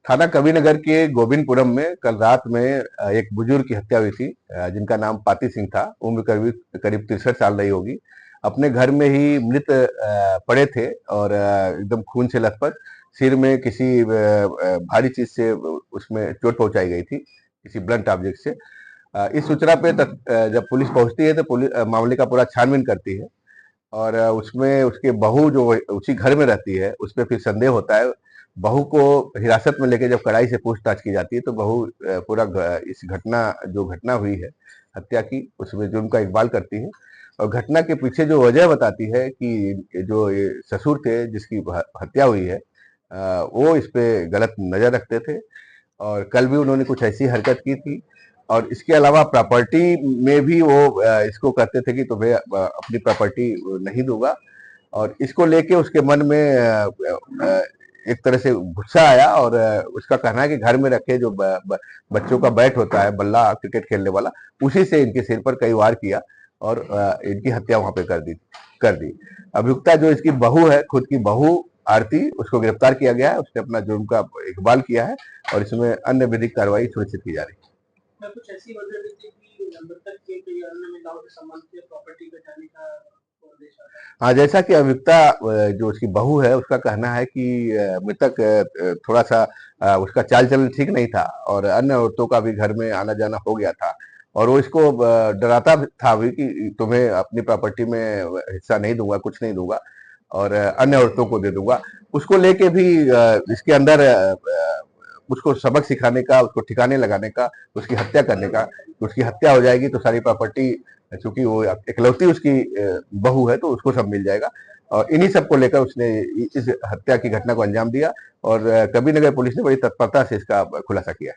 थाना कबीरनगर के गोविंदपुरम में कल रात में एक बुजुर्ग की हत्या हुई थी, जिनका नाम पाती सिंह था। उम्र करीब करीब 63 साल रही होगी। अपने घर में ही मृत पड़े थे और एकदम खून से लथपथ। सिर में किसी भारी चीज से उसमें चोट पहुंचाई गई थी, किसी ब्लंट ऑब्जेक्ट से। इस सूचना पे जब पुलिस पहुंचती है तो पुलिस मामले का पूरा छानबीन करती है और उसमें उसके बहू जो उसी घर में रहती है उस पर फिर संदेह होता है। बहू को हिरासत में लेके जब कड़ाई से पूछताछ की जाती है तो बहू पूरा इस घटना जो घटना हुई है हत्या की, उसमें जुर्म का इकबाल करती है और घटना के पीछे जो वजह बताती है कि जो ये ससुर थे जिसकी हत्या हुई है, वो इस पे गलत नजर रखते थे और कल भी उन्होंने कुछ ऐसी हरकत की थी। और इसके अलावा प्रॉपर्टी में भी वो इसको कहते थे कि तुम्हें अपनी प्रॉपर्टी नहीं दूंगा। और इसको लेके उसके मन में एक तरह से गुस्सा आया और उसका कहना है कि घर में रखे जो बच्चों का बैट होता है, बल्ला क्रिकेट खेलने वाला, उसी से इनके सिर पर कई वार किया और इनकी हत्या वहां पे कर दी। अभियुक्ता जो इसकी बहू है, खुद की बहू आरती, उसको गिरफ्तार किया गया है। उसने अपना जुर्म का इकबाल किया है और इसमें अन्य विधिक कार्रवाई सुनिश्चित की जा रही है। कुछ ऐसी वजह भी थी कि मृतक के कई अन्य महिलाओं के संबंध से प्रॉपर्टी बचाने का उद्देश्य आता है। हाँ, जैसा कि अभियुक्ता जो उसकी बहू है उसका कहना है कि मृतक थोड़ा सा उसका चाल चलन ठीक नहीं था और अन्य औरतों का भी घर में आना जाना हो गया था और वो इसको डराता था भी कि तुम्हें अपनी प्रॉपर्टी में हिस्सा नहीं दूंगा, कुछ नहीं दूंगा और अन्य औरतों को दे दूंगा। उसको लेके भी इसके अंदर उसको सबक सिखाने का, उसको ठिकाने लगाने का, उसकी हत्या करने का। उसकी हत्या हो जाएगी तो सारी प्रॉपर्टी, चूंकि वो इकलौती उसकी बहू है, तो उसको सब मिल जाएगा और इन्हीं सब को लेकर उसने इस हत्या की घटना को अंजाम दिया और कबीरनगर पुलिस ने बड़ी तत्परता से इसका खुलासा किया।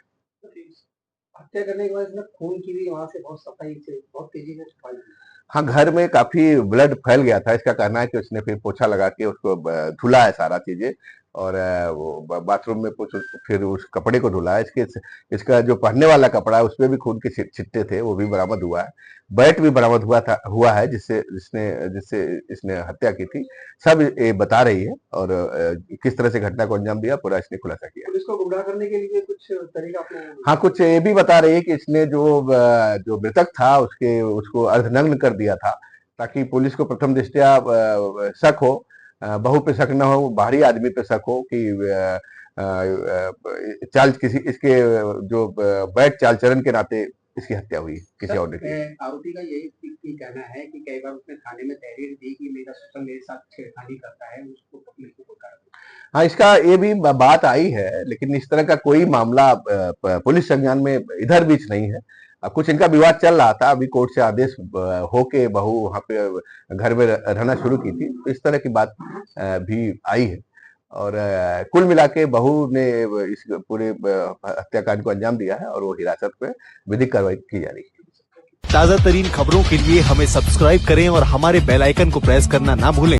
हत्या करने के बाद इसने खून की भी वहां से बहुत सफाई से बहुत तेजी से सफाई की। हाँ, घर में काफी ब्लड फैल गया था। इसका कहना है कि उसने फिर पोछा लगा के उसको धुला है सारा चीजें और वो बाथरूम में कुछ फिर उस कपड़े को धुला है। इसका जो पहनने वाला कपड़ा है उसमें भी खून के छिट्टे थे, वो भी बरामद हुआ है। बैट भी बरामद हुआ है जिससे जिसने जिससे इसने हत्या की थी। सब ये बता रही है और किस तरह से घटना को अंजाम दिया पूरा इसने खुलासा किया। पुलिस को गुमराह करने के लिए कुछ तरीका अपने। हाँ, कुछ ये भी बता रही है कि इसने जो मृतक था उसको अर्धनग्न कर दिया था ताकि पुलिस को प्रथम दृष्टया शक हो, बहू पे शक न हो, बाहरी आदमी पे शक हो कि चाल किसी इसके जो बैठ चाल चलन के नाते इसकी हत्या हुई किसी और ने की। आरोपी का यही कहना है कि कई बार उसने थाने में तहरीर दी कि मेरा ससुर मेरे साथ छेड़खानी करता है, उसको पकड़ने को बोला। हाँ, इसका ये भी बात आई है, लेकिन इस तरह का कोई मामला पुलिस संज्ञान में इधर बीच नहीं है। कुछ इनका विवाद चल रहा था, अभी कोर्ट से आदेश होके बहू वहां पे घर में रहना शुरू की थी, तो इस तरह की बात भी आई है और कुल मिला के बहू ने इस पूरे हत्याकांड को अंजाम दिया है और वो हिरासत में विधिक कार्रवाई की जा रही है। ताजा तरीन खबरों के लिए हमें सब्सक्राइब करें और हमारे बेल आइकन को प्रेस करना ना भूलें।